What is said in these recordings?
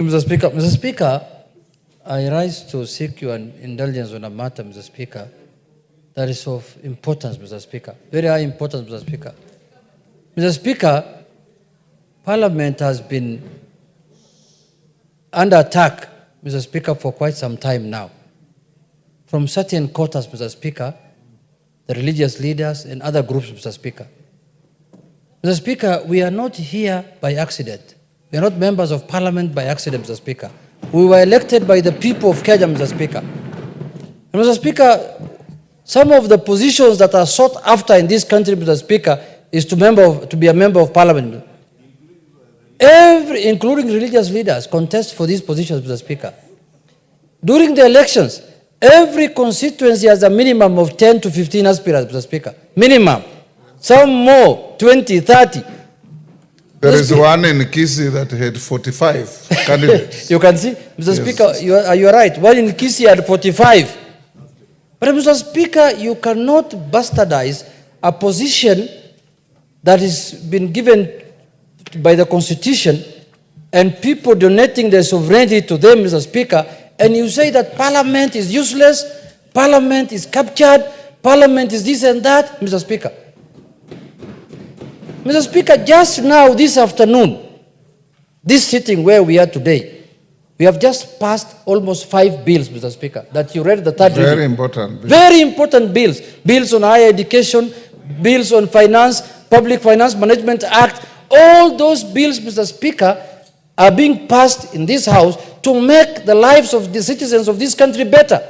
Mr. Speaker, I rise to seek your indulgence on a matter, Mr. Speaker, that is of importance, Mr. Speaker. Very high importance, Mr. Speaker. Mr. Speaker, Parliament has been under attack, Mr. Speaker, for quite some time now. From certain quarters, Mr. Speaker, the religious leaders and other groups, Mr. Speaker. Mr. Speaker, we are not here by accident. We are not members of Parliament by accident, Mr. Speaker. We were elected by the people of Kenya, Mr. Speaker. And Mr. Speaker, some of the positions that are sought after in this country, Mr. Speaker, is to be a member of Parliament. Including religious leaders, contest for these positions, Mr. Speaker. During the elections, every constituency has a minimum of 10 to 15 aspirants, Mr. Speaker. Minimum. Some more, 20, 30. There is one in Kisii that had 45 candidates. You can see, Mr. Speaker, you are right. One in Kisii had 45. But Mr. Speaker, you cannot bastardize a position that has been given by the Constitution and people donating their sovereignty to them, Mr. Speaker, and you say that Parliament is useless, Parliament is captured, Parliament is this and that, Mr. Speaker. Mr. Speaker, just now, this afternoon, this sitting where we are today, we have just passed almost 5 bills, Mr. Speaker, that you read the third reading. Very important bills. Very important bills. Bills on higher education, bills on finance, Public Finance Management Act. All those bills, Mr. Speaker, are being passed in this House to make the lives of the citizens of this country better,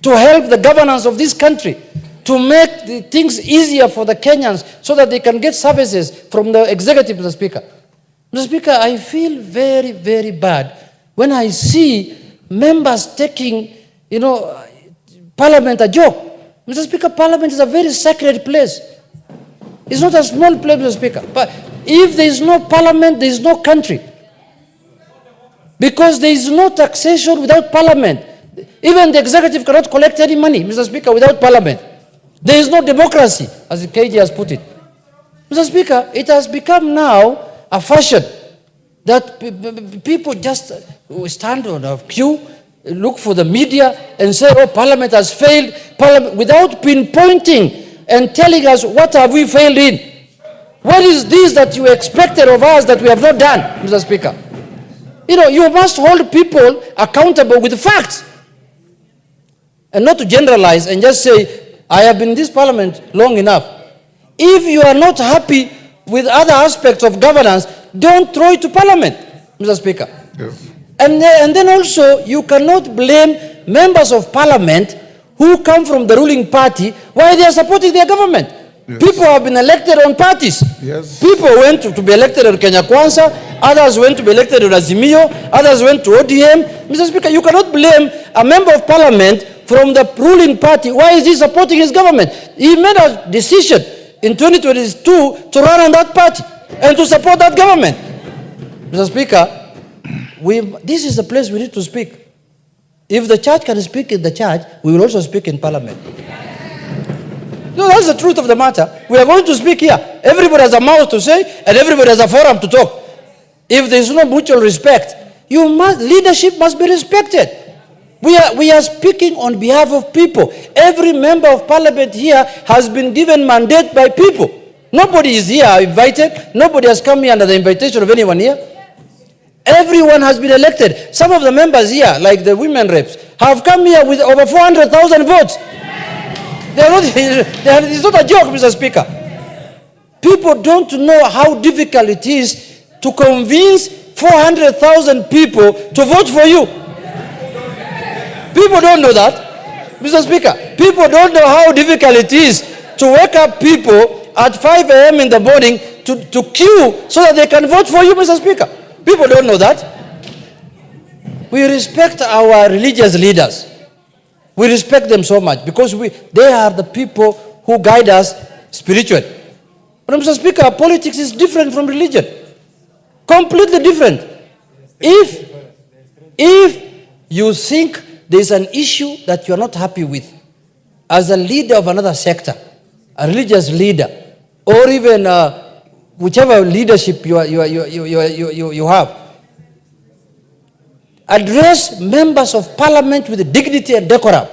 to help the governance of this country, to make the things easier for the Kenyans so that they can get services from the executive, Mr. Speaker. Mr. Speaker, I feel very, very bad when I see members taking, Parliament a joke. Mr. Speaker, Parliament is a very sacred place. It's not a small place, Mr. Speaker. But if there is no Parliament, there is no country. Because there is no taxation without Parliament. Even the executive cannot collect any money, Mr. Speaker, without Parliament. There is no democracy, as the KG has put it. Mr. Speaker, it has become now a fashion that people just stand on a queue, look for the media and say, oh, Parliament has failed, without pinpointing and telling us what have we failed in. What is this that you expected of us that we have not done, Mr. Speaker? You must hold people accountable with facts and not to generalize and just say, I have been in this Parliament long enough. If you are not happy with other aspects of governance, don't throw it to Parliament, Mr. Speaker. Yes. And then also, you cannot blame members of Parliament who come from the ruling party while they are supporting their government. Yes. People have been elected on parties. Yes. People went to be elected on Kenya Kwanza, others went to be elected on Azimio, others went to ODM. Mr. Speaker, you cannot blame a member of Parliament from the ruling party. Why is he supporting his government? He made a decision in 2022 to run on that party and to support that government. Mr. Speaker, this is the place we need to speak. If the church can speak in the church, we will also speak in Parliament. No, that's the truth of the matter. We are going to speak here. Everybody has a mouth to say, and everybody has a forum to talk. If there is no mutual respect, leadership must be respected. We are speaking on behalf of people. Every member of Parliament here has been given mandate by people. Nobody is here invited. Nobody has come here under the invitation of anyone here. Everyone has been elected. Some of the members here, like the women reps, have come here with over 400,000 votes. It's not a joke, Mr. Speaker. People don't know how difficult it is to convince 400,000 people to vote for you. People don't know that, Mr. Speaker. People don't know how difficult it is to wake up people at 5 a.m. in the morning to queue so that they can vote for you, Mr. Speaker. People don't know that. We respect our religious leaders. We respect them so much because they are the people who guide us spiritually. But Mr. Speaker, politics is different from religion. Completely different. If you think there is an issue that you are not happy with, as a leader of another sector, a religious leader, or even whichever leadership you have, Address members of parliament with dignity and decorum.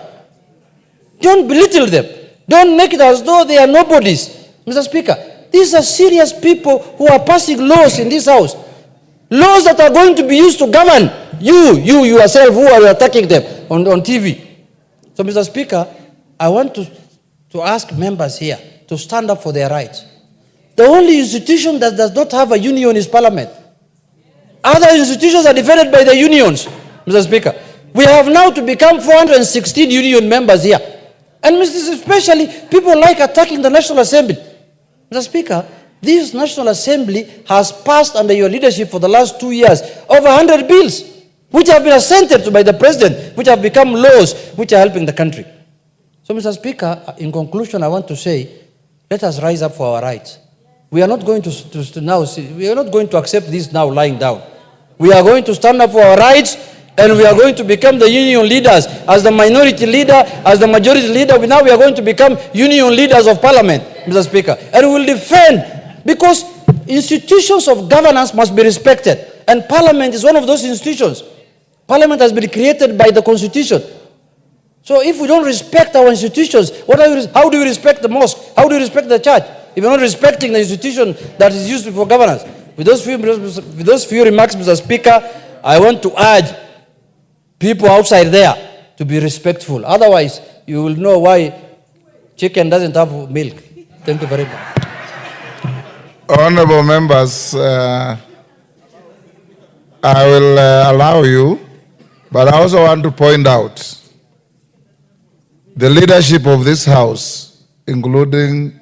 Don't belittle them. Don't make it as though they are nobodies. Mr. Speaker, these are serious people who are passing laws in this house. Laws that are going to be used to govern you yourself who are attacking them on TV. So, Mr. Speaker, I want to ask members here to stand up for their rights. The only institution that does not have a union is Parliament. Other institutions are defended by the unions, Mr. Speaker. We have now to become 416 union members here. And especially people like attacking the National Assembly. Mr. Speaker, this National Assembly has passed under your leadership for the last 2 years over 100 bills, which have been assented to by the President, which have become laws, which are helping the country. So, Mr. Speaker, in conclusion, I want to say, let us rise up for our rights. We are not going to accept this now lying down. We are going to stand up for our rights, and we are going to become the union leaders. As the minority leader, as the majority leader, now we are going to become union leaders of Parliament, Mr. Speaker. And we will defend, because institutions of governance must be respected. And Parliament is one of those institutions. Parliament has been created by the Constitution. So if we don't respect our institutions, how do we respect the mosque? How do we respect the church? If you're not respecting the institution that is used for governance. With those few remarks, Mr. Speaker, I want to urge people outside there to be respectful. Otherwise, you will know why chicken doesn't have milk. Thank you very much. Honorable members, I will allow you, but I also want to point out the leadership of this House, including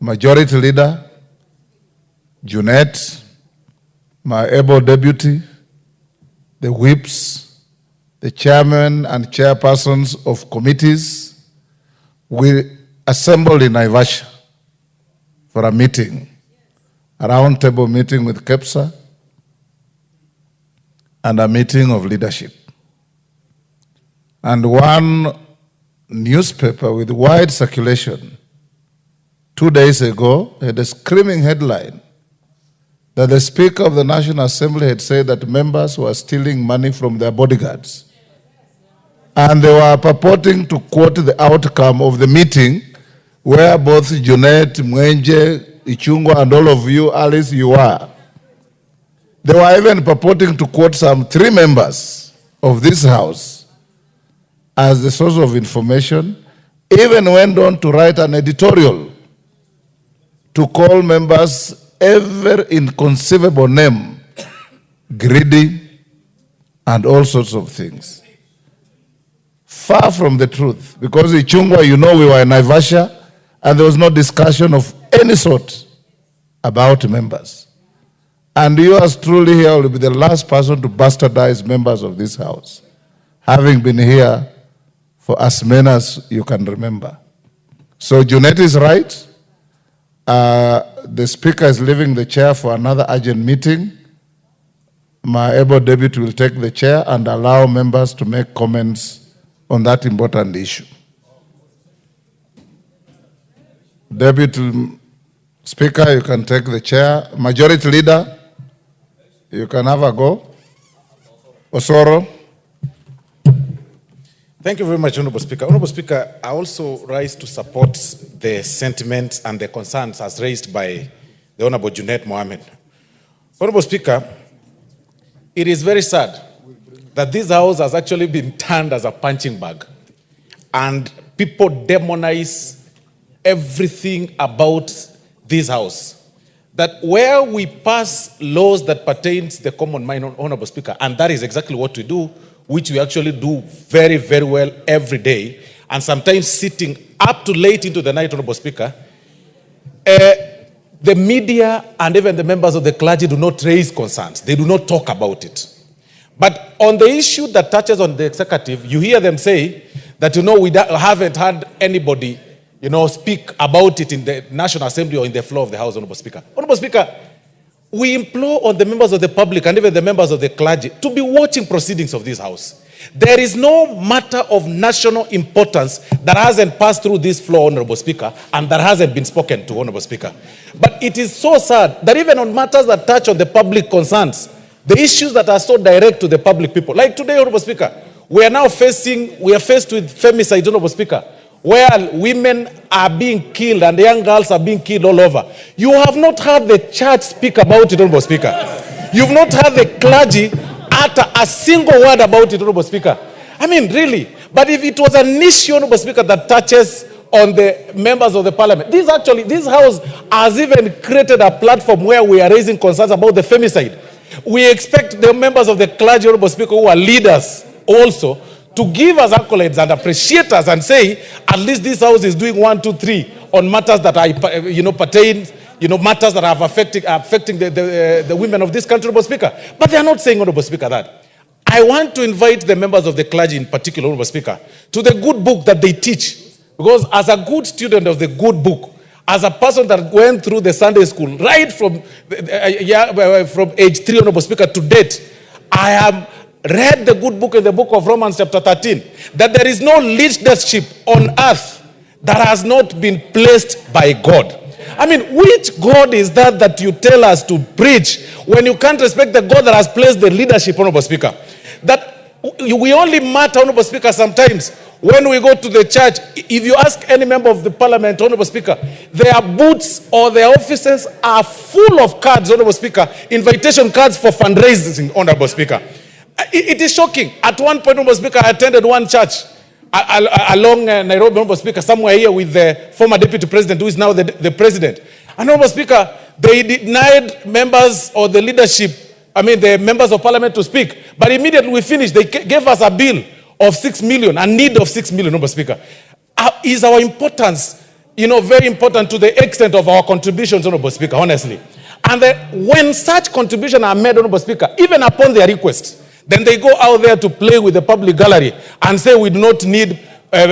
Majority Leader, Junet, my able deputy, the whips, the chairman and chairpersons of committees. We assembled in Naivasha for a meeting, a round-table meeting with KEPSA and a meeting of leadership. And one newspaper with wide circulation 2 days ago had a screaming headline that the Speaker of the National Assembly had said that members were stealing money from their bodyguards. And they were purporting to quote the outcome of the meeting where both Junet, Mwenje, Ichungwa, and all of you, Alice, you are. They were even purporting to quote some 3 members of this House as the source of information, even went on to write an editorial to call members every inconceivable name, greedy, and all sorts of things. Far from the truth, because in Chungwa, you know, we were in Naivasha, and there was no discussion of any sort about members. And yours truly here will be the last person to bastardize members of this House, having been here for as many as you can remember. So Junet is right. The Speaker is leaving the chair for another urgent meeting. My able deputy will take the chair and allow members to make comments on that important issue. Deputy Speaker, you can take the chair. Majority Leader, you can have a go. Osoro. Thank you very much, Honorable Speaker. Honorable Speaker, I also rise to support the sentiments and the concerns as raised by the Honorable Junet Mohammed. Honorable Speaker, it is very sad that this House has actually been turned as a punching bag, and people demonize everything about this House. That where we pass laws that pertain to the common man, Honorable Speaker, and that is exactly what we do, which we actually do very, very well every day, and sometimes sitting up to late into the night, Honorable Speaker, the media and even the members of the clergy do not raise concerns. They do not talk about it. But on the issue that touches on the executive, you hear them say that, we haven't had anybody, speak about it in the National Assembly or in the floor of the House, Honorable Speaker. Honorable Speaker, we implore on the members of the public and even the members of the clergy to be watching proceedings of this House. There is no matter of national importance that hasn't passed through this floor, Honorable Speaker, and that hasn't been spoken to, Honorable Speaker. But it is so sad that even on matters that touch on the public concerns, The issues that are so direct to the public people. Like today, Honorable Speaker, we are faced with femicide, Honorable Speaker, where women are being killed and young girls are being killed all over. You have not heard the church speak about it, Honorable Speaker. You've not heard the clergy utter a single word about it, Honorable Speaker. I mean, really. But if it was an issue, Honorable Speaker, that touches on the members of the parliament, this house has even created a platform where we are raising concerns about the femicide. We expect the members of the clergy, Honorable Speaker, who are leaders also, to give us accolades and appreciate us and say, at least this house is doing 1, 2, 3 on matters that are, pertain, matters that are affecting the women of this country, Honorable Speaker. But they are not saying, Honorable Speaker, that. I want to invite the members of the clergy in particular, Honorable Speaker, to the good book that they teach. Because as a good student of the good book, as a person that went through the Sunday school, right from age 3, Honorable Speaker, to date, I have read the good book in the book of Romans chapter 13, that there is no leadership on earth that has not been placed by God. I mean, which God is that you tell us to preach when you can't respect the God that has placed the leadership, Honorable Speaker? That we only matter, Honorable Speaker, sometimes when we go to the church. If you ask any member of the parliament, Honorable Speaker, their booths or their offices are full of cards, Honorable Speaker, invitation cards for fundraising, Honorable Speaker. It is shocking. At one point, Honorable Speaker, I attended one church along Nairobi, Honorable Speaker, somewhere here with the former deputy president, who is now the president. And Honorable Speaker, they denied members or the leadership, the members of parliament to speak. But immediately we finished, they gave us a bill of 6 million, a need of 6 million, Honorable Speaker. Is our importance, very important to the extent of our contributions, Honorable Speaker, honestly. And when such contributions are made, Honorable Speaker, even upon their request, then they go out there to play with the public gallery and say we do not need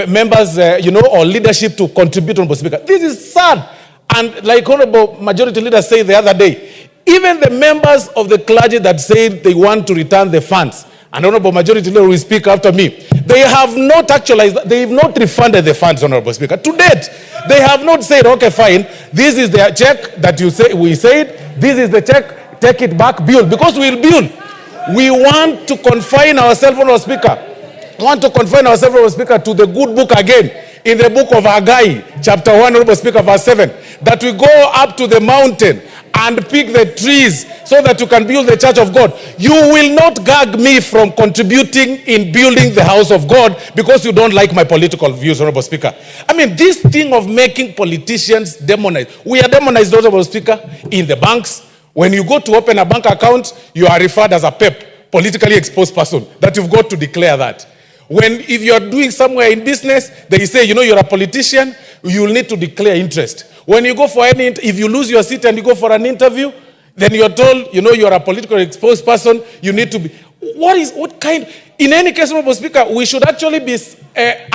members, or leadership to contribute, Honorable Speaker. This is sad. And like Honorable Majority Leader said the other day, even the members of the clergy that said they want to return the funds, and Honorable Majority Leader will speak after me, they have not actualized, they have not refunded the funds, Honorable Speaker. To date, they have not said, okay, fine, this is the check that we said, this is the check, take it back, build, because we'll build. We want to confine ourselves, Honorable Speaker. We want to confine ourselves, Honorable Speaker, to the good book again. In the book of Haggai, chapter 1, Honorable Speaker, verse 7, that we go up to the mountain and pick the trees so that you can build the church of God. You will not gag me from contributing in building the house of God because you don't like my political views, Honorable Speaker. This thing of making politicians demonized. We are demonized, Honorable Speaker, in the banks. When you go to open a bank account, you are referred as a PEP, politically exposed person, that you've got to declare that. If you are doing somewhere in business, they say, you're a politician, you will need to declare interest. When you go for if you lose your seat and you go for an interview, then you're told, you're a politically exposed person, you need to be. In any case, Honorable Speaker, we should actually be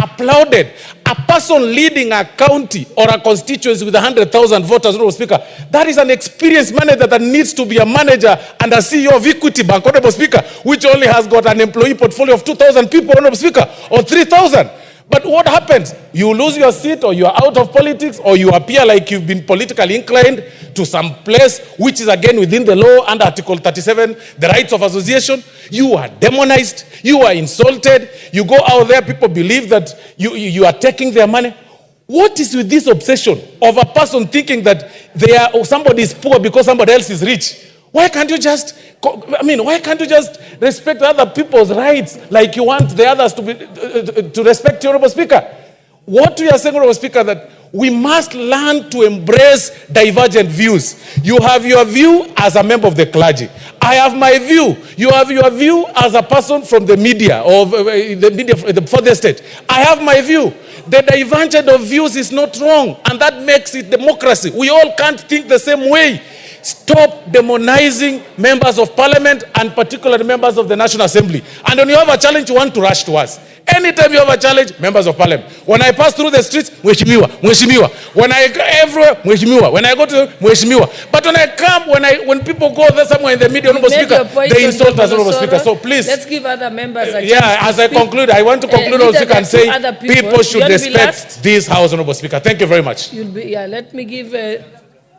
applauded. A person leading a county or a constituency with 100,000 voters, Honorable Speaker, that is an experienced manager that needs to be a manager and a CEO of Equity Bank, Honorable Speaker, which only has got an employee portfolio of 2,000 people, Honorable Speaker, or 3,000. But what happens? You lose your seat, or you are out of politics, or you appear like you've been politically inclined to some place which is again within the law under Article 37, the rights of association. You are demonized, you are insulted, you go out there, people believe that you are taking their money. What is with this obsession of a person thinking that somebody is poor because somebody else is rich? Why can't you just respect other people's rights like you want the others to respect you, Honorable Speaker? What we are saying, Honorable Speaker, that we must learn to embrace divergent views. You have your view as a member of the clergy. I have my view. You have your view as a person from the media or the media for the state. I have my view. The divergence of views is not wrong, and that makes it democracy. We all can't think the same way. Stop demonizing members of parliament and particularly members of the National Assembly. And when you have a challenge, you want to rush to us. Anytime you have a challenge, members of parliament. When I pass through the streets, Mheshimiwa, Mheshimiwa. When I go everywhere, Mheshimiwa. When I go to Mheshimiwa. But when I come, when people go there somewhere in the media, Honorable Speaker, they insult us, Honorable Speaker. So please. Let's give other members a chance. Yeah, as I conclude, I want to conclude, Honorable Speaker, and say people should respect this house, Honorable Speaker. Thank you very much. Let me give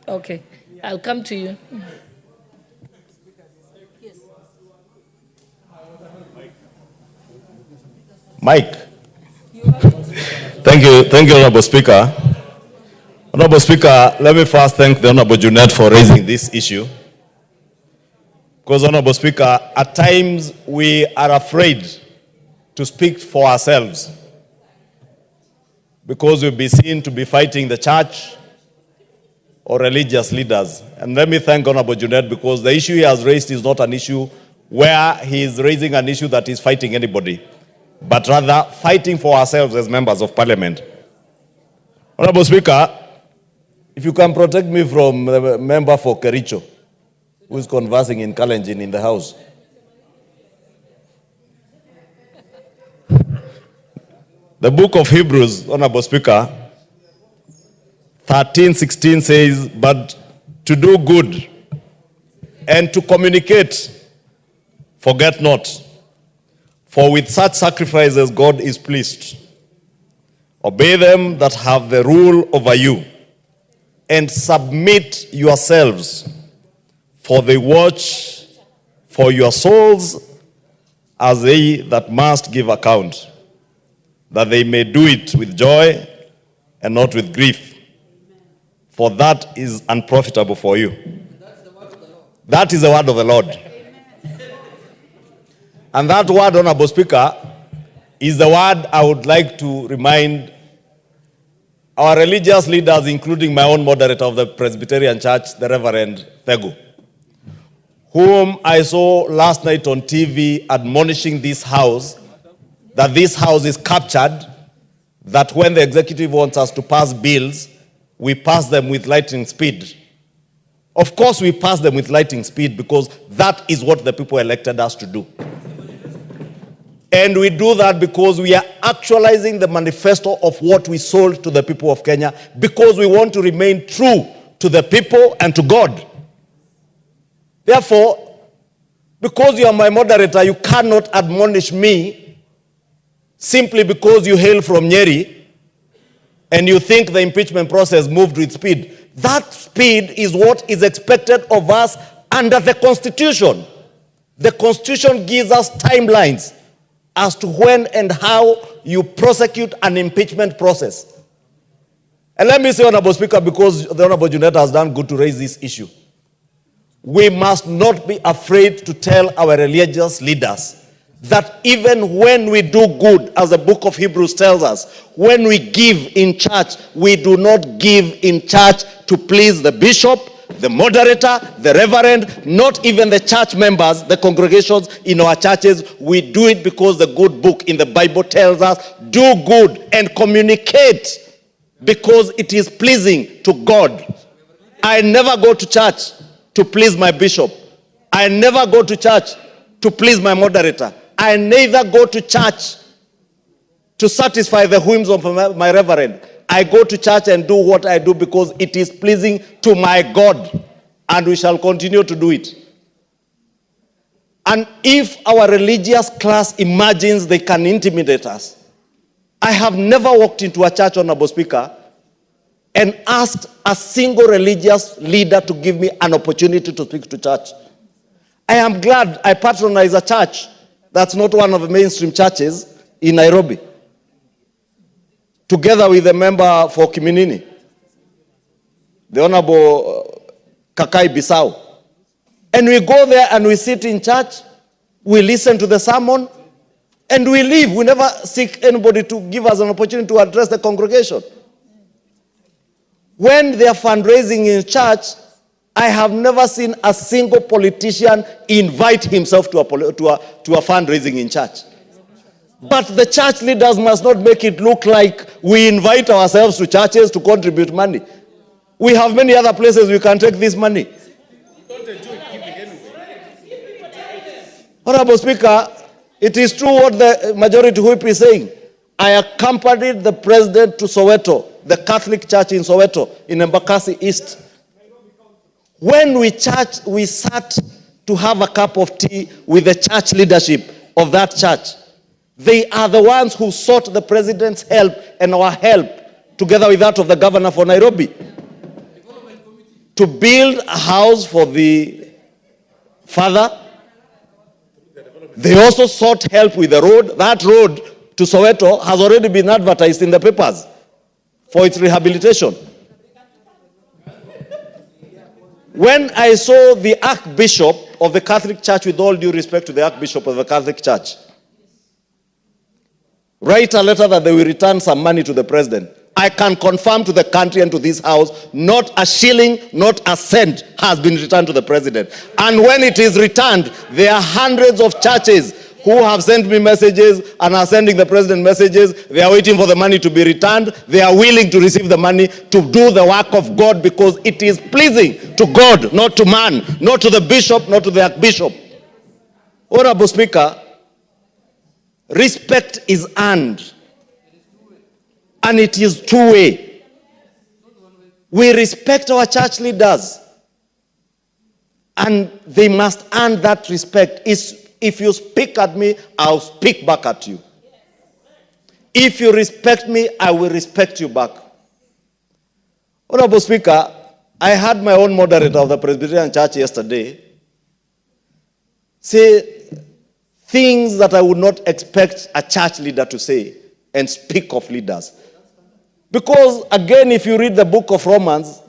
okay. I'll come to you. Mike. Thank you, Honorable Speaker. Honorable Speaker, let me first thank the Honorable Junet for raising this issue. Because, Honorable Speaker, at times we are afraid to speak for ourselves because we'll be seen to be fighting the church or religious leaders. And let me thank Honorable Junet because the issue he has raised is not an issue where he is raising an issue that is fighting anybody, but rather fighting for ourselves as members of parliament. Honorable Speaker, if you can protect me from the member for Kericho, who is conversing in Kalenjin in the house. The book of Hebrews, Honorable Speaker, 13:16 says, but to do good and to communicate, forget not, for with such sacrifices God is pleased. Obey them that have the rule over you, and submit yourselves, for they watch for your souls as they that must give account, that they may do it with joy and not with grief, for that is unprofitable for you. That is the word of the Lord. And that word, Honorable Speaker, is the word I would like to remind our religious leaders, including my own moderator of the Presbyterian Church, the Reverend Thegu, whom I saw last night on TV admonishing this house that this house is captured, that when the executive wants us to pass bills, we pass them with lightning speed. Of course we pass them with lightning speed because that is what the people elected us to do. And we do that because we are actualizing the manifesto of what we sold to the people of Kenya, because we want to remain true to the people and to God. Therefore, because you are my moderator, you cannot admonish me simply because you hail from Nyeri and you think the impeachment process moved with speed. That speed is what is expected of us under the Constitution. The Constitution gives us timelines as to when and how you prosecute an impeachment process. And let me say, Honorable Speaker, because the Honorable Junet has done good to raise this issue, we must not be afraid to tell our religious leaders that even when we do good, as the book of Hebrews tells us, when we give in church, we do not give in church to please the bishop, the moderator, the reverend, not even the church members, the congregations in our churches. We do it because the good book in the Bible tells us, do good and communicate because it is pleasing to God. I never go to church to please my bishop. I never go to church to please my moderator. I neither go to church to satisfy the whims of my reverend. I go to church and do what I do because it is pleasing to my God, and we shall continue to do it. And if our religious class imagines they can intimidate us, I have never walked into a church, Honorable Speaker, and asked a single religious leader to give me an opportunity to speak to church. I am glad I patronize a church that's not one of the mainstream churches in Nairobi, together with the member for Kiminini, the Honorable Kakai Bisau. And we go there and we sit in church, we listen to the sermon, and we leave. We never seek anybody to give us an opportunity to address the congregation. When they are fundraising in church, I have never seen a single politician invite himself to a fundraising in church. But the church leaders must not make it look like we invite ourselves to churches to contribute money. We have many other places we can take this money. Honorable Speaker, it is true what the majority whip is saying. I accompanied the president to Soweto, the Catholic Church in Soweto, in Embakasi East. When we sat to have a cup of tea with the church leadership of that church. They are the ones who sought the president's help and our help, together with that of the governor for Nairobi, to build a house for the father. They also sought help with the road. That road to Soweto has already been advertised in the papers for its rehabilitation. When I saw the Archbishop of the Catholic Church, with all due respect to the Archbishop of the Catholic Church, write a letter that they will return some money to the president, I can confirm to the country and to this house, not a shilling, not a cent has been returned to the president. And when it is returned, there are hundreds of churches who have sent me messages and are sending the president messages. They are waiting for the money to be returned. They are willing to receive the money to do the work of God because it is pleasing to God, not to man, not to the bishop, not to the archbishop. Honorable Speaker, respect is earned, and it is two-way. We respect our church leaders, and they must earn that respect. If you speak at me, I'll speak back at you. If you respect me, I will respect you back. Honorable Speaker, I had my own moderator of the Presbyterian Church yesterday say things that I would not expect a church leader to say and speak of leaders. Because, again, if you read the book of Romans,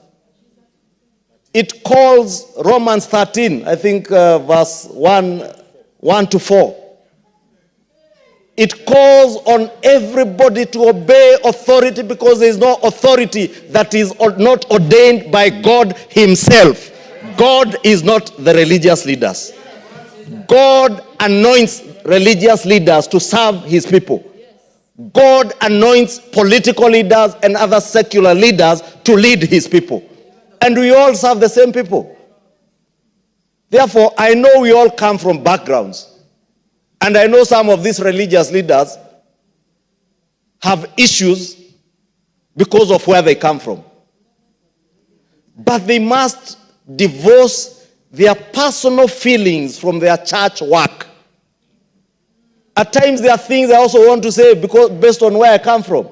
it calls Romans 13, I think verse 1 to 4. It calls on everybody to obey authority because there is no authority that is not ordained by God himself. God is not the religious leaders. God anoints religious leaders to serve his people. God anoints political leaders and other secular leaders to lead his people. And we all serve the same people. Therefore, I know we all come from backgrounds. And I know some of these religious leaders have issues because of where they come from. But they must divorce their personal feelings from their church work. At times there are things I also want to say because based on where I come from.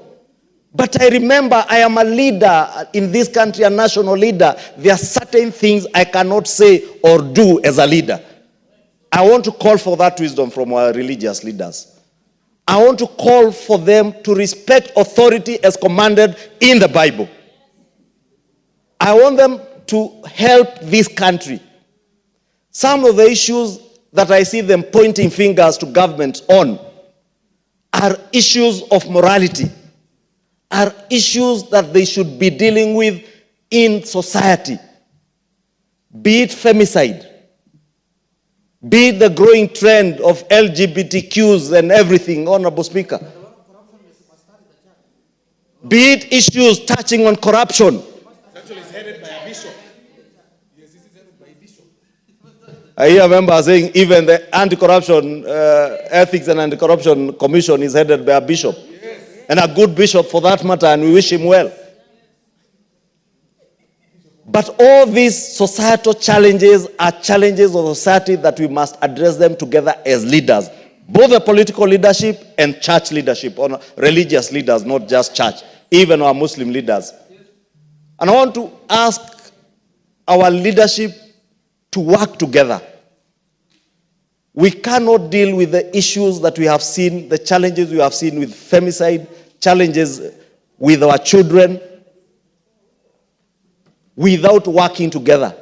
But I remember I am a leader in this country, a national leader. There are certain things I cannot say or do as a leader. I want to call for that wisdom from our religious leaders. I want to call for them to respect authority as commanded in the Bible. I want them to help this country. Some of the issues that I see them pointing fingers to government on are issues of morality, are issues that they should be dealing with in society. Be it femicide, be it the growing trend of LGBTQs and everything, Honorable Speaker. Be it issues touching on corruption. Actually, it's headed by a bishop. Yes, this is headed by a bishop. I hear members saying even the Anti-Corruption Ethics and Anti-Corruption Commission is headed by a bishop. Yes. And a good bishop for that matter, and we wish him well. But all these societal challenges are challenges of society that we must address them together as leaders. Both the political leadership and church leadership, or religious leaders, not just church, even our Muslim leaders. And I want to ask our leadership to work together. We cannot deal with the issues that we have seen, the challenges we have seen with femicide, challenges with our children, without working together.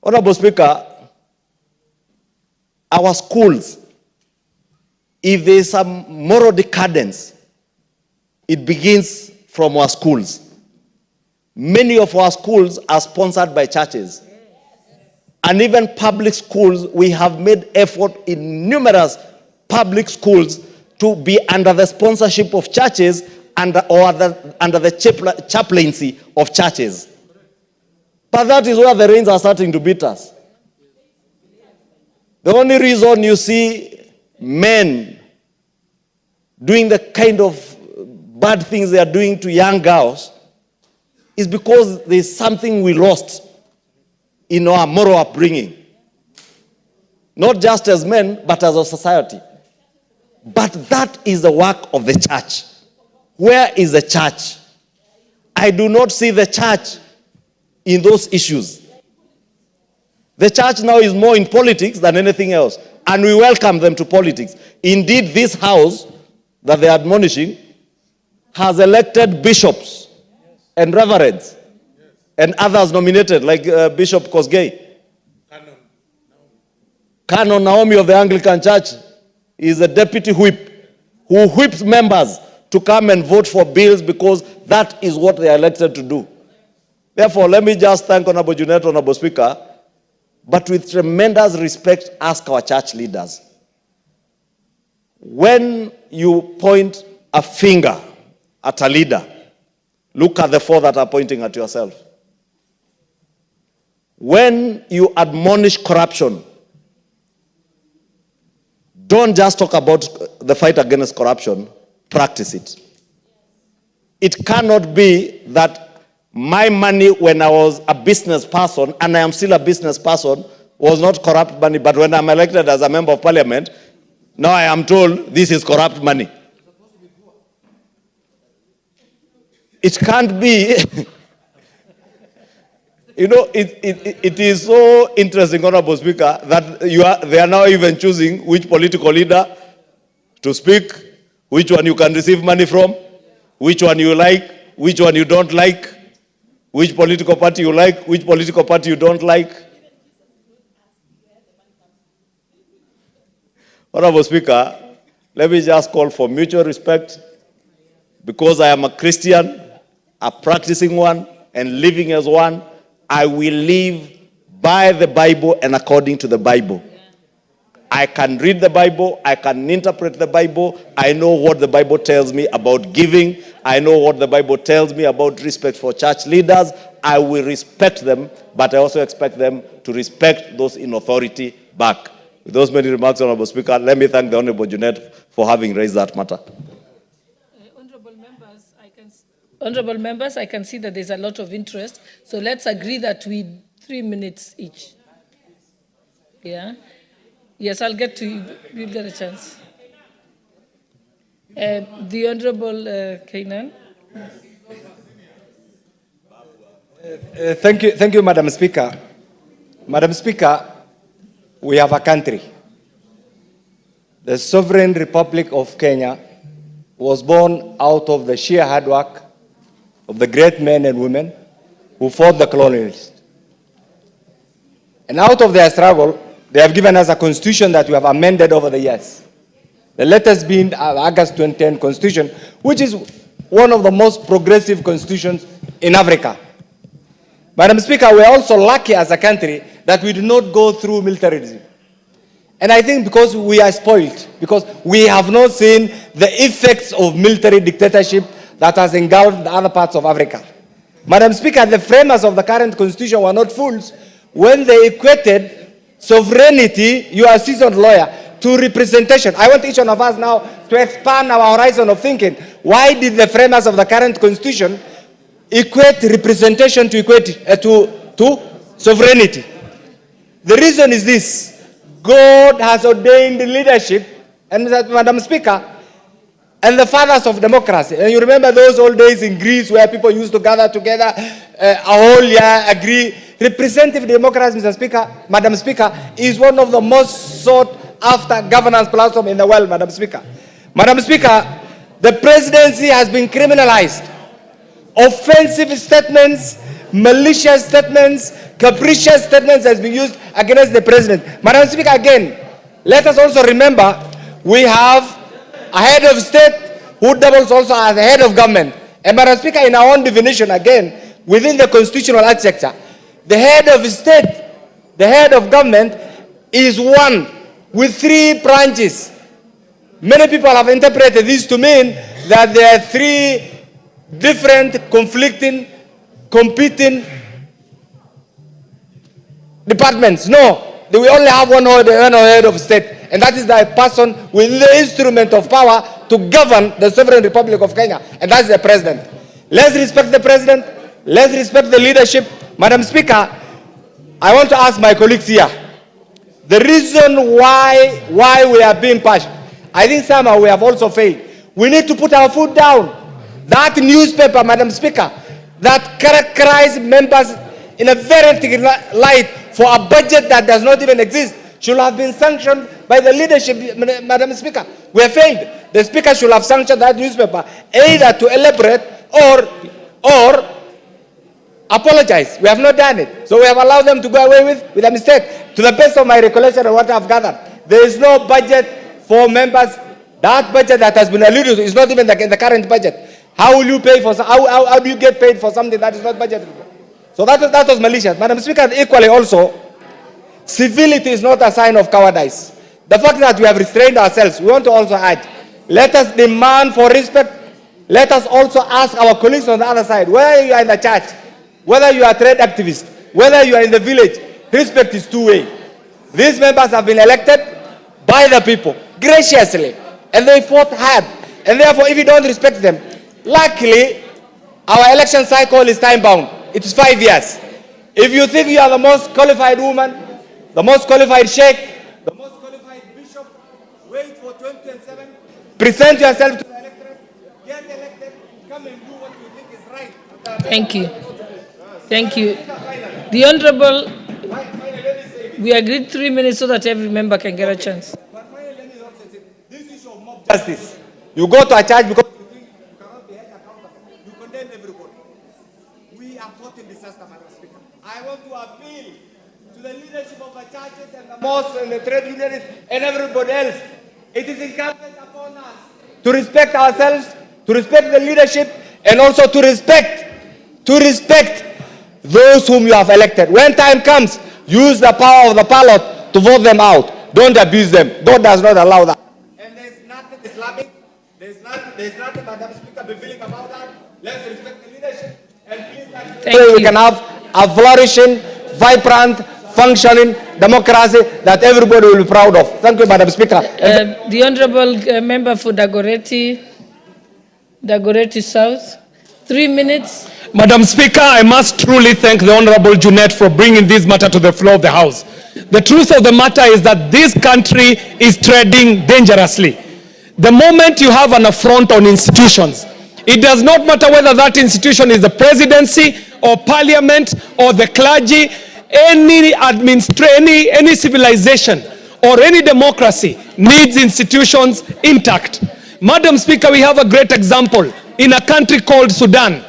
Honorable Speaker, our schools, if there is some moral decadence, it begins from our schools. Many of our schools are sponsored by churches. And even public schools, we have made effort in numerous public schools to be under the sponsorship of churches under the chaplaincy of churches. But that is where the rains are starting to beat us. The only reason you see men doing the kind of bad things they are doing to young girls is because there is something we lost in our moral upbringing. Not just as men, but as a society. But that is the work of the church. Where is the church? I do not see the church in those issues. The church now is more in politics than anything else. And we welcome them to politics. Indeed, this house that they are admonishing has elected bishops and reverends and others nominated, like Bishop Kosgei. Canon Naomi of the Anglican Church is a deputy whip who whips members to come and vote for bills because that is what they are elected to do. Therefore, let me just thank Honorable Junet, Honorable Speaker, but with tremendous respect, ask our church leaders. When you point a finger at a leader, look at the four that are pointing at yourself. When you admonish corruption, don't just talk about the fight against corruption, practice it. It cannot be that my money when I was a business person, and I am still a business person, was not corrupt money, but when I'm elected as a member of parliament, now I am told this is corrupt money. It can't be. You know, it is so interesting, Honorable Speaker, that they are now even choosing which political leader to speak, which one you can receive money from, which one you like, which one you don't like, which political party you like, which political party you don't like. Honorable Speaker, let me just call for mutual respect. Because I am a Christian, a practicing one, and living as one, I will live by the Bible and according to the Bible. I can read the Bible, I can interpret the Bible, I know what the Bible tells me about giving, I know what the Bible tells me about respect for church leaders. I will respect them, but I also expect them to respect those in authority back. With those many remarks, Honorable Speaker, let me thank the Honorable Junet for having raised that matter. Honorable members, I can see that there's a lot of interest, so let's agree that we 3 minutes each. Yeah? Yes, I'll get to you. You'll get a chance. The Honorable Kenyan. Thank you, Madam Speaker. Madam Speaker, we have a country. The Sovereign Republic of Kenya was born out of the sheer hard work of the great men and women who fought the colonialists. And out of their struggle, they have given us a constitution that we have amended over the years. The latest being August 2010 constitution, which is one of the most progressive constitutions in Africa. Madam Speaker, we are also lucky as a country that we do not go through militarism. And I think because we are spoiled, because we have not seen the effects of military dictatorship that has engulfed the other parts of Africa. Madam Speaker, the framers of the current constitution were not fools when they equated sovereignty, you are a seasoned lawyer, to representation. I want each one of us now to expand our horizon of thinking. Why did the framers of the current constitution equate representation to equity, to sovereignty? The reason is this. God has ordained leadership, and Madam Speaker, and the fathers of democracy. And you remember those old days in Greece where people used to gather together a whole year, agree. Representative democracy, Mr. Speaker, Madam Speaker, is one of the most sought after governance platform in the world, Madam Speaker. Madam Speaker, the presidency has been criminalized. Offensive statements, malicious statements, capricious statements has been used against the president. Madam Speaker, again, let us also remember we have a head of state who doubles also as the head of government. And Madam Speaker, in our own definition, again, within the constitutional architecture, the head of state, the head of government is one with 3 branches. Many people have interpreted this to mean that there are 3 different, conflicting, competing departments. No, we only have one head of state. And that is the person with the instrument of power to govern the Sovereign Republic of Kenya. And that's the president. Let's respect the president. Let's respect the leadership. Madam Speaker, I want to ask my colleagues here. The reason why we are being pushed, I think somehow we have also failed. We need to put our foot down. That newspaper, Madam Speaker, that characterized members in a very negative light for a budget that does not even exist should have been sanctioned by the leadership, Madam Speaker. We have failed. The Speaker should have sanctioned that newspaper either to elaborate or apologize. We have not done it. So we have allowed them to go away with a mistake. To the best of my recollection and what I have gathered, there is no budget for members. That budget that has been alluded to is not even in the current budget. How will you pay for, how do you get paid for something that is not budgeted for? So that was malicious. Madam Speaker, equally also, civility is not a sign of cowardice. The fact that we have restrained ourselves, we want to also add, let us demand for respect. Let us also ask our colleagues on the other side, whether you are in the church, whether you are a trade activist, whether you are in the village, respect is two-way. These members have been elected by the people, graciously, and they fought hard. And therefore, if you don't respect them, luckily, our election cycle is time-bound. It is 5 years. If you think you are the most qualified woman, the most qualified sheikh, the most qualified bishop, wait for 2027, present yourself to the electorate, get elected, come and do what you think is right. Thank you. Thank you. The Honorable, we agreed 3 minutes so that every member can get a chance. But finally, let me also say, this issue of mob justice, you go to a church because you think you cannot be held accountable. You condemn everybody. We are caught in disaster, Madam Speaker. I want to appeal to the leadership of the churches and the mosques and the trade unions and everybody else. It is incumbent upon us to respect ourselves, to respect the leadership, and also to respect those whom you have elected. When time comes, use the power of the ballot to vote them out. Don't abuse them. God does not allow that. And there's nothing Islamic, there's nothing, Madam Speaker, befitting about that. Let's respect the leadership and please so we can have a flourishing, vibrant, functioning democracy that everybody will be proud of. Thank you, Madam Speaker. The Honourable Member for Dagoretti South, 3 minutes. Madam Speaker, I must truly thank the Honorable Junet for bringing this matter to the floor of the House. The truth of the matter is that this country is treading dangerously. The moment you have an affront on institutions, it does not matter whether that institution is the presidency or parliament or the clergy, any civilization or any democracy needs institutions intact. Madam Speaker, we have a great example in a country called Sudan.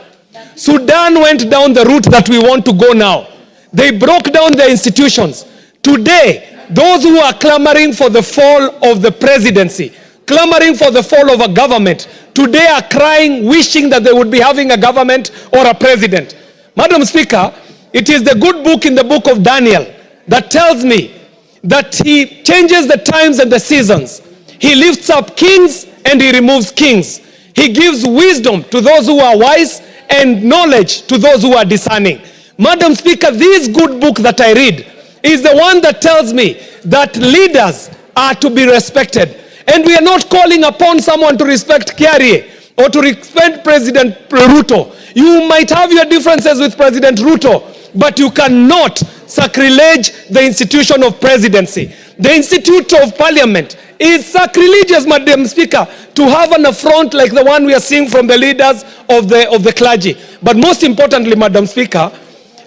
Sudan went down the route that we want to go now. They broke down their institutions. Today, those who are clamoring for the fall of the presidency, clamoring for the fall of a government, today are crying, wishing that they would be having a government or a president. Madam Speaker, it is the good book in the book of Daniel that tells me that he changes the times and the seasons. He lifts up kings and he removes kings. He gives wisdom to those who are wise and knowledge to those who are discerning. Madam Speaker, this good book that I read is the one that tells me that leaders are to be respected. And we are not calling upon someone to respect Kyari or to respect President Ruto. You might have your differences with President Ruto, but you cannot sacrilege the institution of presidency. The institute of parliament is sacrilegious, Madam Speaker, to have an affront like the one we are seeing from the leaders of the clergy. But most importantly, Madam Speaker,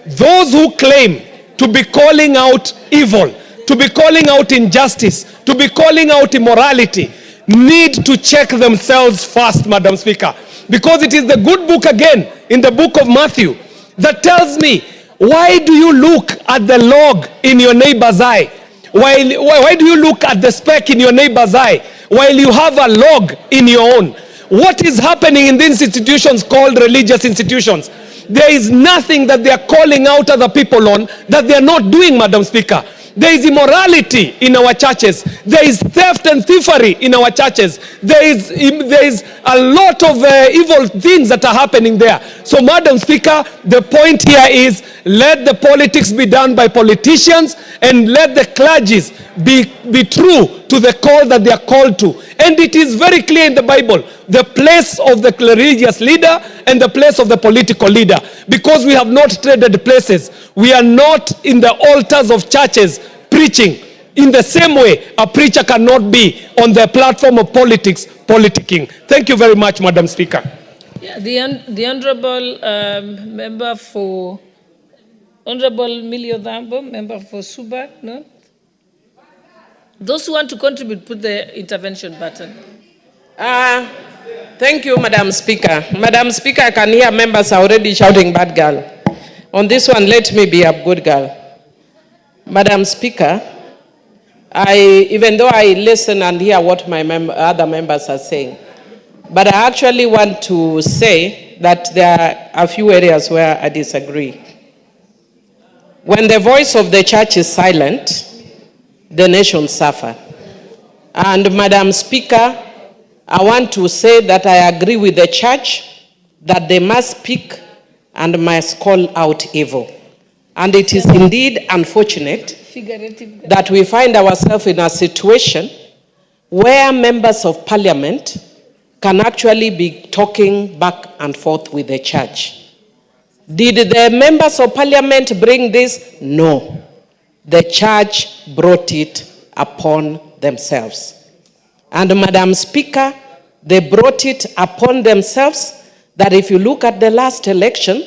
those who claim to be calling out evil, to be calling out injustice, to be calling out immorality, need to check themselves first, Madam Speaker. Because it is the good book again, in the book of Matthew, that tells me, why do you look at the log in your neighbor's eye? Why do you look at the speck in your neighbor's eye while you have a log in your own? What is happening in these institutions called religious institutions? There is nothing that they are calling out other people on that they are not doing, Madam Speaker. There is immorality in our churches. There is theft and thievery in our churches. There is a lot of evil things that are happening there. So, Madam Speaker, the point here is let the politics be done by politicians and let the clergies be true to the call that they are called to. And it is very clear in the Bible, the place of the religious leader and the place of the political leader. Because we have not traded places. We are not in the altars of churches preaching. In the same way, a preacher cannot be on the platform of politics, politicking. Thank you very much, Madam Speaker. Yeah, the Honourable Member for Honorable Millie Odhambo, member for Suba, no? Those who want to contribute, put the intervention button. Thank you, Madam Speaker. Madam Speaker, I can hear members are already shouting bad girl. On this one, let me be a good girl. Madam Speaker, even though I listen and hear what my other members are saying, but I actually want to say that there are a few areas where I disagree. When the voice of the church is silent, the nation suffers. And Madam Speaker, I want to say that I agree with the church that they must speak and must call out evil. And it is indeed unfortunate that we find ourselves in a situation where members of parliament can actually be talking back and forth with the church. Did the members of parliament bring this? No. The church brought it upon themselves. And Madam Speaker, they brought it upon themselves that if you look at the last election,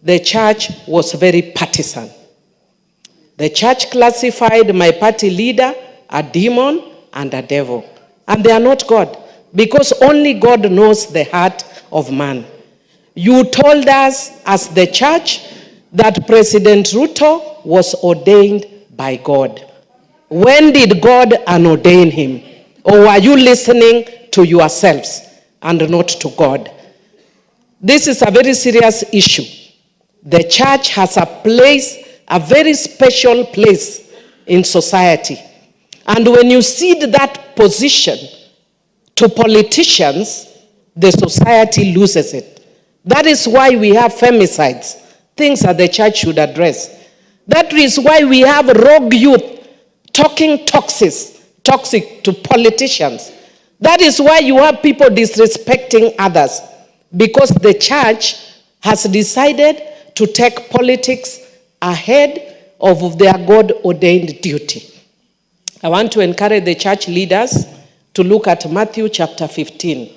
the church was very partisan. The church classified my party leader a demon and a devil. And they are not God, because only God knows the heart of man. You told us as the church that President Ruto was ordained by God. When did God unordain him? Or are you listening to yourselves and not to God? This is a very serious issue. The church has a place, a very special place in society. And when you cede that position to politicians, the society loses it. That is why we have femicides, things that the church should address. That is why we have rogue youth talking toxic to politicians. That is why you have people disrespecting others, because the church has decided to take politics ahead of their God-ordained duty. I want to encourage the church leaders to look at Matthew chapter 15,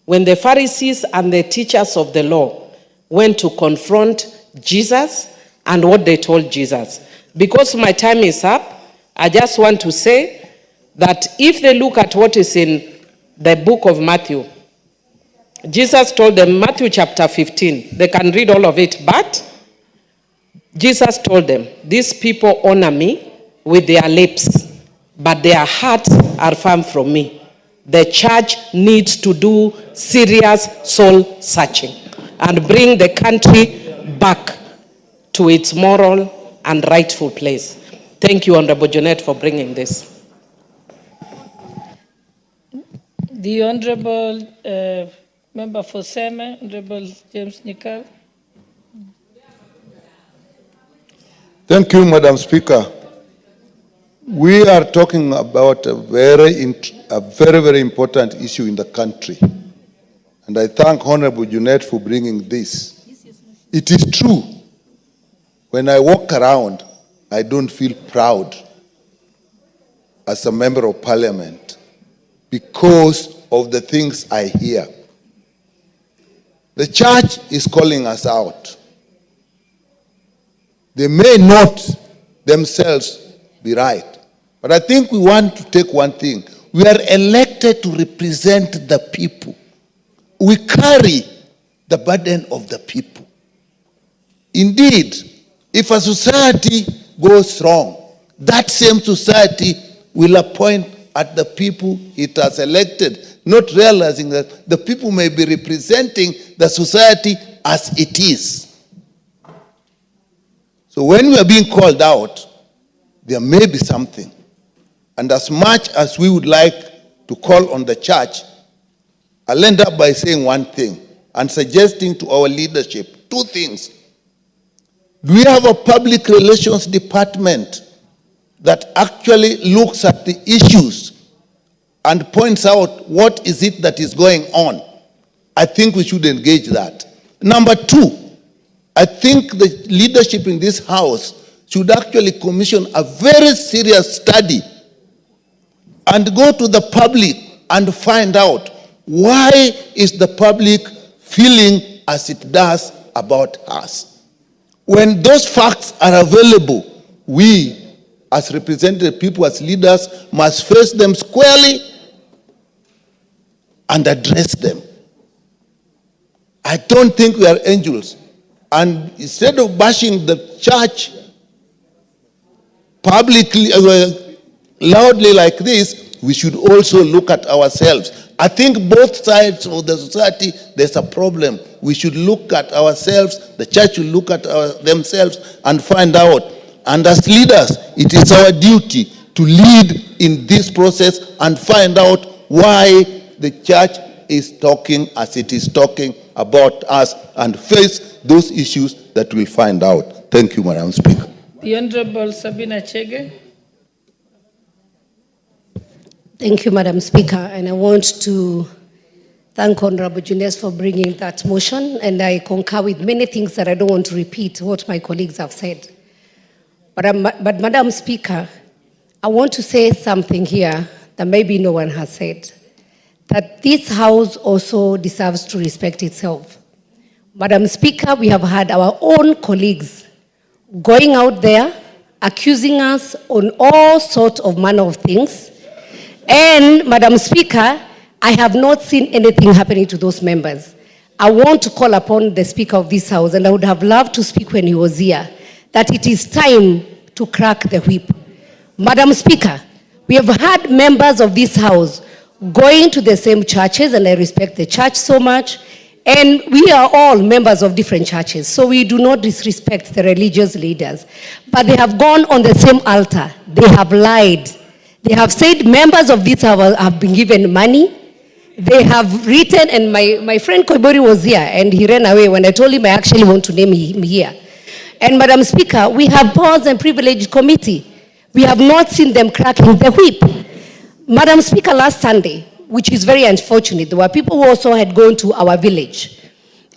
when the Pharisees and the teachers of the law went to confront Jesus and what they told Jesus. Because my time is up, I just want to say that if they look at what is in the book of Matthew, Jesus told them, Matthew chapter 15, they can read all of it, but Jesus told them, these people honor me with their lips, but their hearts are far from me. The church needs to do serious soul searching and bring the country back to its moral and rightful place. Thank you, Honorable Jeanette, for bringing this. The Honorable Member for Seme, Honorable James Nyikal. Thank you, Madam Speaker. We are talking about a very, very important issue in the country. And I thank Honorable Jeanette for bringing this. It is true, when I walk around, I don't feel proud as a member of parliament because of the things I hear. The church is calling us out. They may not themselves be right, but I think we want to take one thing. We are elected to represent the people. We carry the burden of the people. Indeed, if a society goes wrong, that same society will appoint at the people it has elected, not realizing that the people may be representing the society as it is. So when we are being called out, there may be something. And as much as we would like to call on the church, I'll end up by saying one thing and suggesting to our leadership two things. Do we have a public relations department that actually looks at the issues and points out what is it that is going on? I think we should engage that. Number two, I think the leadership in this house should actually commission a very serious study and go to the public and find out why is the public feeling as it does about us. when those facts are available, we as representative people, as leaders, must face them squarely and address them. I don't think we are angels. And instead of bashing the church publicly, loudly like this, we should also look at ourselves. I think both sides of the society, there's a problem. We should look at ourselves, the church will look at themselves and find out. And as leaders, it is our duty to lead in this process and find out why the church is talking as it is talking about us and face those issues that we'll find out. Thank you, Madam Speaker. The Honorable Sabina Chege. Thank you, Madam Speaker. And I want to thank Honorable Junes for bringing that motion. And I concur with many things that I don't want to repeat what my colleagues have said. But Madam Speaker, I want to say something here that maybe no one has said. That this House also deserves to respect itself. Madam Speaker, we have had our own colleagues going out there, accusing us on all sorts of manner of things. And Madam Speaker, I have not seen anything happening to those members. I want to call upon the Speaker of this House, and I would have loved to speak when he was here, that it is time to crack the whip. Madam Speaker, we have had members of this House going to the same churches, and I respect the church so much, and we are all members of different churches, so we do not disrespect the religious leaders. But they have gone on the same altar. They have lied. They have said members of this House have been given money. They have written, and my friend Koibori was here, and he ran away when I told him I actually want to name him here. And Madam Speaker, we have powers and privilege committee. We have not seen them cracking the whip. Madam Speaker, last Sunday, which is very unfortunate, there were people who also had gone to our village.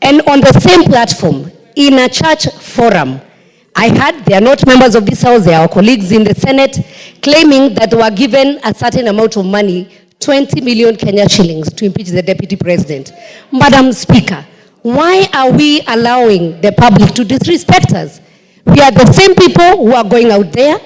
And on the same platform, in a church forum, I heard they are not members of this House, they are our colleagues in the Senate, claiming that they were given a certain amount of money, 20 million Kenya shillings, to impeach the Deputy President. Madam Speaker, why are we allowing the public to disrespect us? We are the same people who are going out there,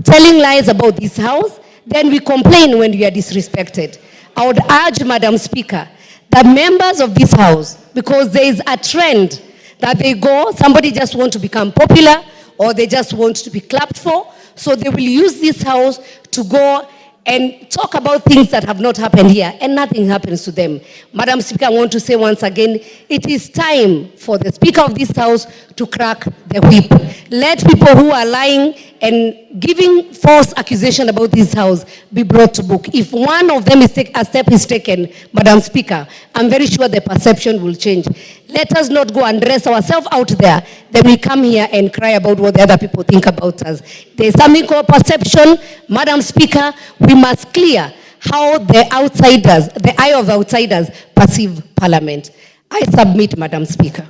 telling lies about this House, then we complain when we are disrespected. I would urge, Madam Speaker, that members of this House, because there is a trend that they go, somebody just wants to become popular, or they just want to be clapped for, so they will use this House to go and talk about things that have not happened here, and nothing happens to them. Madam Speaker, I want to say once again, it is time for the Speaker of this House to crack the whip. Let people who are lying and giving false accusation about this House be brought to book. If one of them is a step is taken, Madam Speaker, I'm very sure the perception will change. Let us not go and dress ourselves out there, then we come here and cry about what the other people think about us. There's something called perception. Madam Speaker, we must clear how the outsiders, the eye of outsiders, perceive Parliament. I submit, Madam Speaker.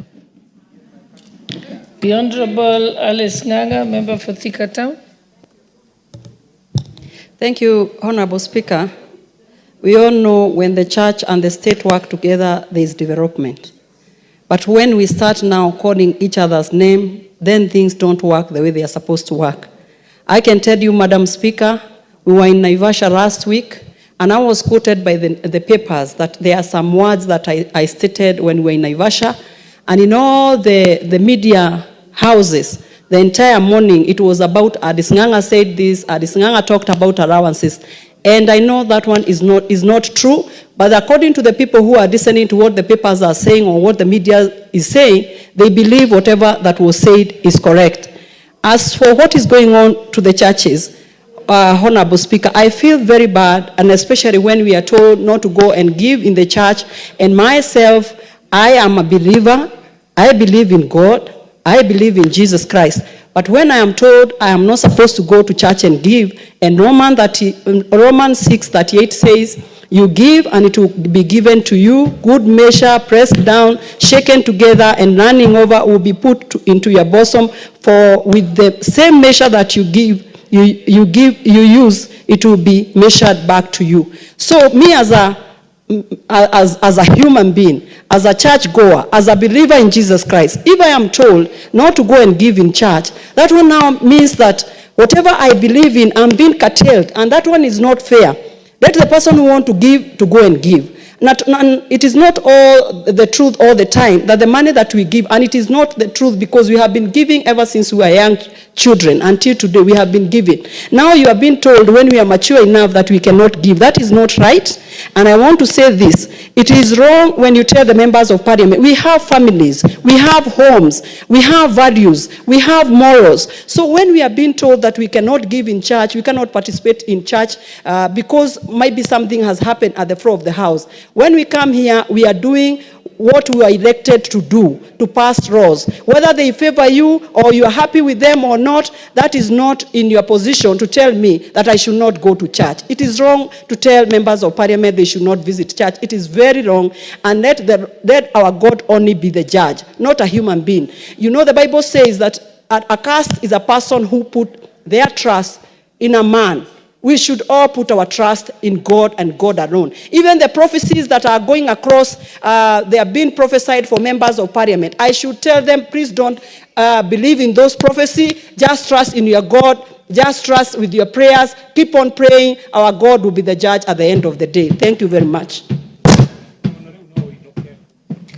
The Honorable Alice Nganga, member for Thika Town. Thank you, Honorable Speaker. We all know when the church and the state work together, there is development. But when we start now calling each other's name, then things don't work the way they are supposed to work. I can tell you, Madam Speaker, we were in Naivasha last week, and I was quoted by the papers that there are some words that I stated when we were in Naivasha, and in all the media houses, the entire morning, it was about Addis Nganga said this, Addis Nganga talked about allowances. And I know that one is not true, but according to the people who are listening to what the papers are saying or what the media is saying, they believe whatever that was said is correct. As for what is going on to the churches, Honorable Speaker, I feel very bad, and especially when we are told not to go and give in the church. And myself, I am a believer. I believe in God. I believe in Jesus Christ. But when I am told I am not supposed to go to church and give, and Romans 6:38 says, you give and it will be given to you, good measure, pressed down, shaken together, and running over will be put into your bosom. For with the same measure that you give, you use, it will be measured back to you. So me as a human being, as a churchgoer, as a believer in Jesus Christ, if I am told not to go and give in church, that one now means that whatever I believe in, I'm being curtailed, and that one is not fair. Let the person who wants to give to go and give. It is not all the truth all the time that the money that we give, and it is not the truth because we have been giving ever since we were young children until today. We have been giving. Now you are being told when we are mature enough that we cannot give. That is not right. And I want to say this. It is wrong when you tell the members of parliament, we have families, we have homes, we have values, we have morals. So when we are being told that we cannot give in church, we cannot participate in church because maybe something has happened at the floor of the house. When we come here, we are doing what we are elected to do, to pass laws. Whether they favor you or you are happy with them or not, that is not in your position to tell me that I should not go to church. It is wrong to tell members of parliament they should not visit church. It is very wrong, and let our God only be the judge, not a human being. You know, the Bible says that a cursed is a person who put their trust in a man. We should all put our trust in God and God alone. Even the prophecies that are going across, they are being prophesied for members of parliament. I should tell them, please don't believe in those prophecies. Just trust in your God. Just trust with your prayers. Keep on praying. Our God will be the judge at the end of the day. Thank you very much.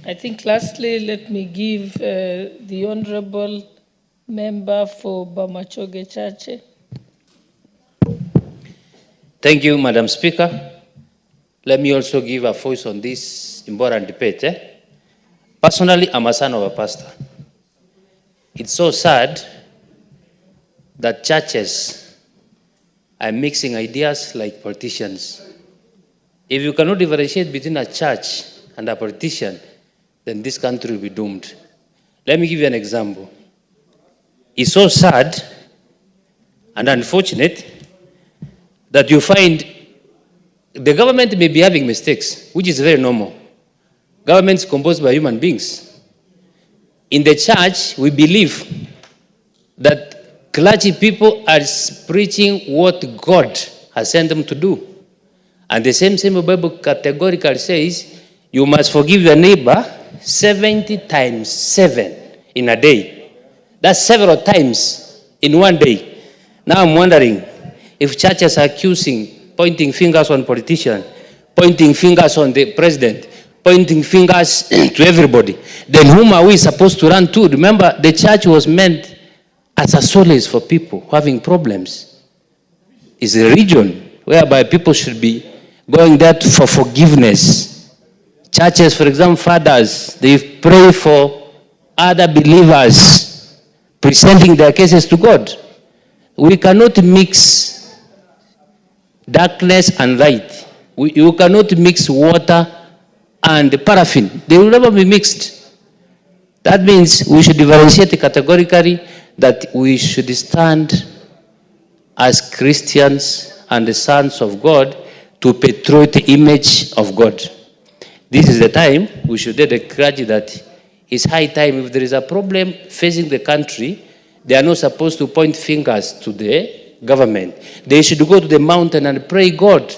I think lastly, let me give the honorable member for Bamachoge Chache. Thank you, Madam Speaker. Let me also give a voice on this important debate. Personally, I'm a son of a pastor. It's so sad that churches are mixing ideas like politicians. If you cannot differentiate between a church and a politician, then this country will be doomed. Let me give you an example. It's so sad and unfortunate that you find the government may be having mistakes, which is very normal. Government is composed by human beings. In the church, we believe that clergy people are preaching what God has sent them to do. And the same Bible categorically says, you must forgive your neighbor 70 times 7 in a day. That's several times in one day. Now I'm wondering, if churches are pointing fingers on politicians, pointing fingers on the president, pointing fingers to everybody, then whom are we supposed to run to? Remember, the church was meant as a solace for people having problems. It's a region whereby people should be going there for forgiveness. Churches, for example, fathers, they pray for other believers, presenting their cases to God. We cannot mix darkness and light. You cannot mix water and paraffin. They will never be mixed. That means we should differentiate categorically that we should stand as Christians and the sons of God to portray the image of God. This is the time we should tell the clergy that it's high time. If there is a problem facing the country, they are not supposed to point fingers to the government. They should go to the mountain and pray God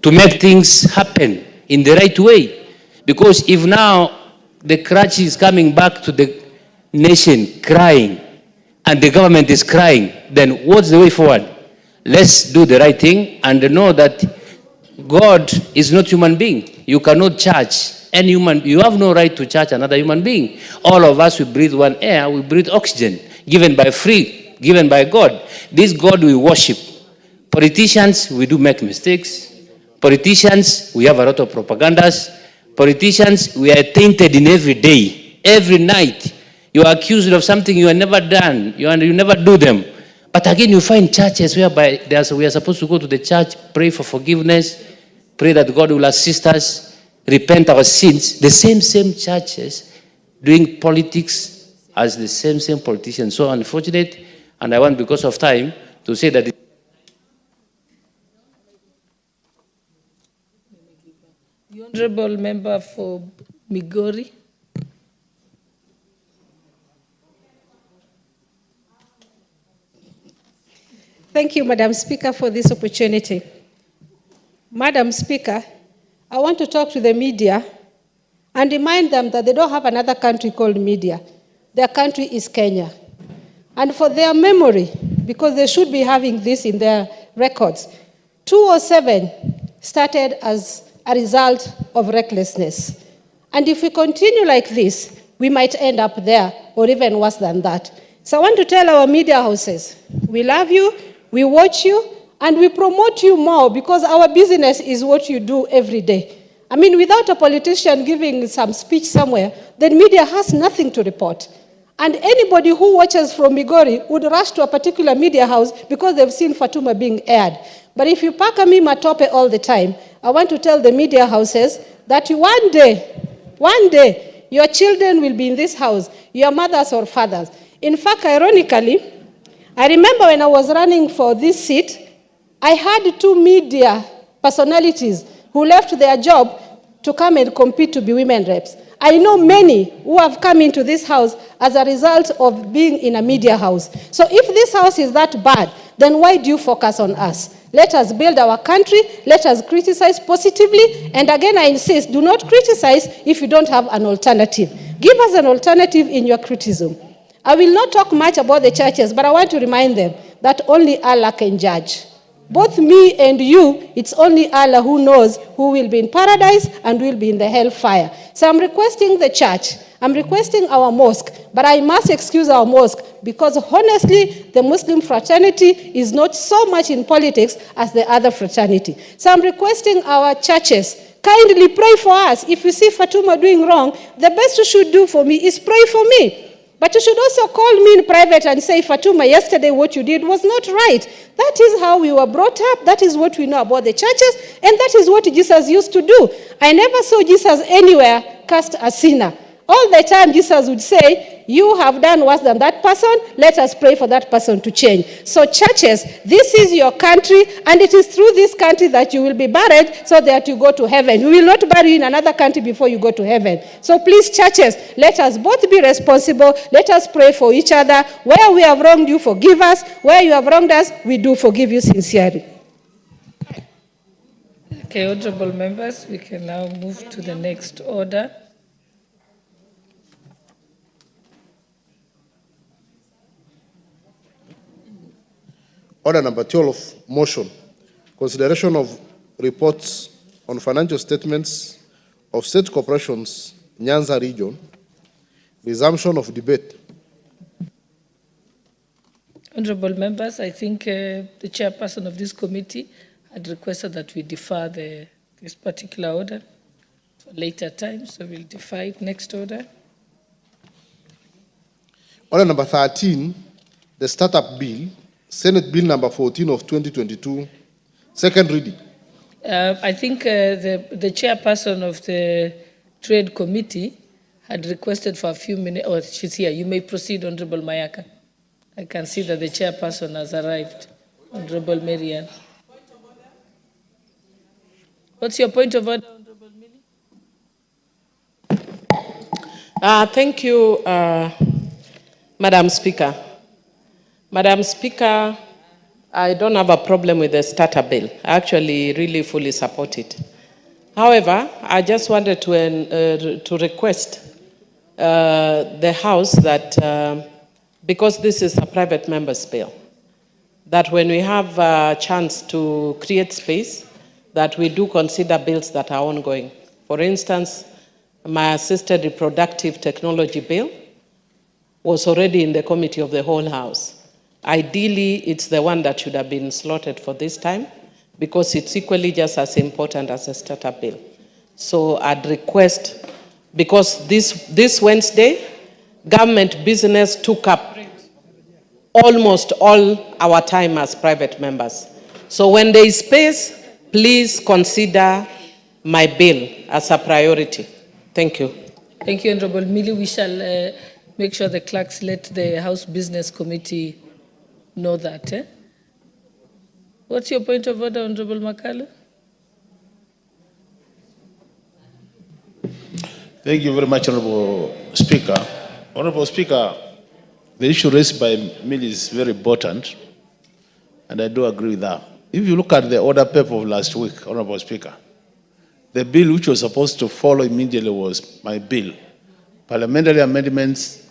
to make things happen in the right way. Because if now the clergy is coming back to the nation crying and the government is crying, then what's the way forward? Let's do the right thing and know that God is not human being. You cannot charge any human. You have no right to charge another human being. All of us, we breathe one air, we breathe oxygen, given by free, given by God. This God we worship. Politicians, we do make mistakes. Politicians, we have a lot of propagandas. Politicians, we are tainted in every day, every night. You are accused of something you have never done, you never do them. But again, you find churches whereby we are supposed to go to the church, pray for forgiveness, pray that God will assist us, repent our sins. The same churches doing politics as the same politicians. So unfortunate, and I want, because of time, to say that The Honorable Member for Migori. Thank you, Madam Speaker, for this opportunity. Madam Speaker, I want to talk to the media and remind them that they don't have another country called media. Their country is Kenya. And for their memory, because they should be having this in their records, 2007 started as a result of recklessness. And if we continue like this, we might end up there, or even worse than that. So I want to tell our media houses, we love you, we watch you, and we promote you more, because our business is what you do every day. I mean, without a politician giving some speech somewhere, then media has nothing to report. And anybody who watches from Migori would rush to a particular media house because they've seen Fatuma being aired. But if you pack a matope all the time, I want to tell the media houses that one day, your children will be in this house, your mothers or fathers. In fact, ironically, I remember when I was running for this seat, I had 2 media personalities who left their job to come and compete to be women reps. I know many who have come into this house as a result of being in a media house. So if this house is that bad, then why do you focus on us? Let us build our country, let us criticize positively, and again I insist, do not criticize if you don't have an alternative. Give us an alternative in your criticism. I will not talk much about the churches, but I want to remind them that only Allah can judge. Both me and you, it's only Allah who knows who will be in paradise and will be in the hellfire. So I'm requesting the church, I'm requesting our mosque, but I must excuse our mosque because honestly, the Muslim fraternity is not so much in politics as the other fraternity. So I'm requesting our churches, kindly pray for us. If you see Fatuma doing wrong, the best you should do for me is pray for me. But you should also call me in private and say, Fatuma, yesterday what you did was not right. That is how we were brought up. That is what we know about the churches. And that is what Jesus used to do. I never saw Jesus anywhere cast a sinner. All the time Jesus would say, you have done worse than that person. Let us pray for that person to change. So churches, this is your country, and it is through this country that you will be buried so that you go to heaven. We will not bury you in another country before you go to heaven. So please, churches, let us both be responsible. Let us pray for each other. Where we have wronged you, forgive us. Where you have wronged us, we do forgive you sincerely. Okay, honorable members, we can now move to the next order. Order number 12, motion. Consideration of reports on financial statements of state corporations, Nyanza region. Resumption of debate. Honorable members, I think the chairperson of this committee had requested that we defer this particular order for later time, so we'll defer it. Next order. Order number 13, the startup bill, Senate Bill number 14 of 2022, second reading. I think the chairperson of the Trade Committee had requested for a few minutes. Oh, she's here. You may proceed, Honorable Mayaka. I can see that the chairperson has arrived, Honorable Marian. What's your point of order, Honorable Millie? Thank you, Madam Speaker. Madam Speaker, I don't have a problem with the starter bill. I actually really fully support it. However, I just wanted to request the House that, because this is a private member's bill, that when we have a chance to create space, that we do consider bills that are ongoing. For instance, my assisted reproductive technology bill was already in the committee of the whole House. Ideally, it's the one that should have been slotted for this time because it's equally just as important as a startup bill. So I'd request, because this Wednesday, government business took up almost all our time as private members. So when there is space, please consider my bill as a priority. Thank you. Thank you, Honorable Millie. We shall make sure the clerks let the House Business Committee know that. What's your point of order, Honorable Makalu? Thank you very much, Honorable Speaker. Honorable Speaker, the issue raised by Millie is very important, and I do agree with that. If you look at the order paper of last week, Honorable Speaker, The bill which was supposed to follow immediately was my bill. Parliamentary amendments